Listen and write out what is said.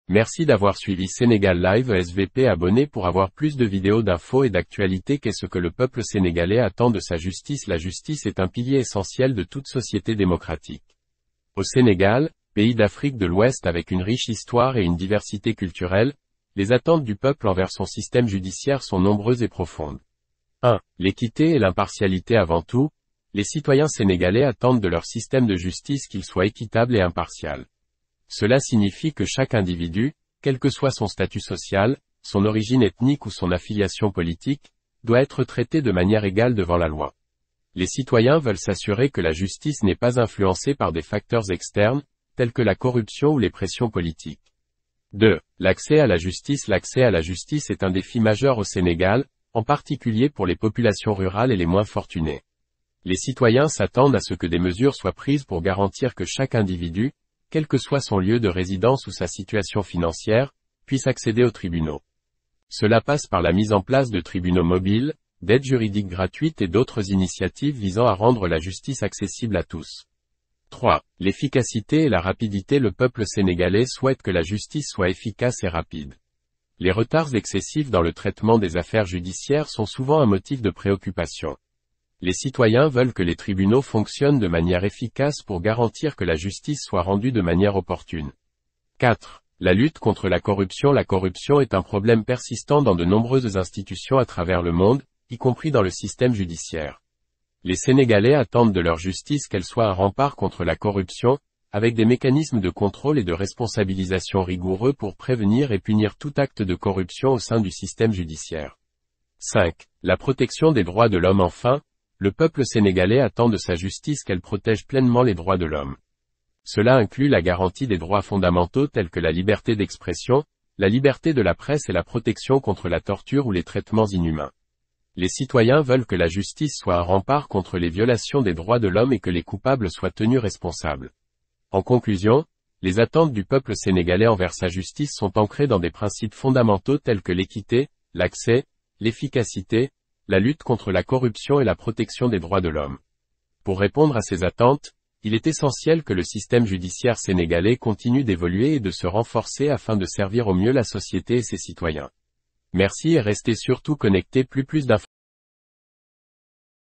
Merci d'avoir suivi Sénégal Live SVP. Abonnez pour avoir plus de vidéos d'infos et d'actualités. Qu'est-ce que le peuple sénégalais attend de sa justice? La justice est un pilier essentiel de toute société démocratique. Au Sénégal, pays d'Afrique de l'Ouest avec une riche histoire et une diversité culturelle, les attentes du peuple envers son système judiciaire sont nombreuses et profondes. 1. L'équité et l'impartialité. Avant tout, les citoyens sénégalais attendent de leur système de justice qu'il soit équitable et impartial. Cela signifie que chaque individu, quel que soit son statut social, son origine ethnique ou son affiliation politique, doit être traité de manière égale devant la loi. Les citoyens veulent s'assurer que la justice n'est pas influencée par des facteurs externes, tels que la corruption ou les pressions politiques. 2. L'accès à la justice. L'accès à la justice est un défi majeur au Sénégal, en particulier pour les populations rurales et les moins fortunées. Les citoyens s'attendent à ce que des mesures soient prises pour garantir que chaque individu, quel que soit son lieu de résidence ou sa situation financière, puisse accéder aux tribunaux. Cela passe par la mise en place de tribunaux mobiles, d'aides juridiques gratuites et d'autres initiatives visant à rendre la justice accessible à tous. 3. L'efficacité et la rapidité. Le peuple sénégalais souhaite que la justice soit efficace et rapide. Les retards excessifs dans le traitement des affaires judiciaires sont souvent un motif de préoccupation. Les citoyens veulent que les tribunaux fonctionnent de manière efficace pour garantir que la justice soit rendue de manière opportune. 4. La lutte contre la corruption. La corruption est un problème persistant dans de nombreuses institutions à travers le monde, y compris dans le système judiciaire. Les Sénégalais attendent de leur justice qu'elle soit un rempart contre la corruption, avec des mécanismes de contrôle et de responsabilisation rigoureux pour prévenir et punir tout acte de corruption au sein du système judiciaire. 5. La protection des droits de l'homme. Enfin, le peuple sénégalais attend de sa justice qu'elle protège pleinement les droits de l'homme. Cela inclut la garantie des droits fondamentaux tels que la liberté d'expression, la liberté de la presse et la protection contre la torture ou les traitements inhumains. Les citoyens veulent que la justice soit un rempart contre les violations des droits de l'homme et que les coupables soient tenus responsables. En conclusion, les attentes du peuple sénégalais envers sa justice sont ancrées dans des principes fondamentaux tels que l'équité, l'accès, l'efficacité, la lutte contre la corruption et la protection des droits de l'homme. Pour répondre à ces attentes, il est essentiel que le système judiciaire sénégalais continue d'évoluer et de se renforcer afin de servir au mieux la société et ses citoyens. Merci et restez surtout connectés. Plus d'informations.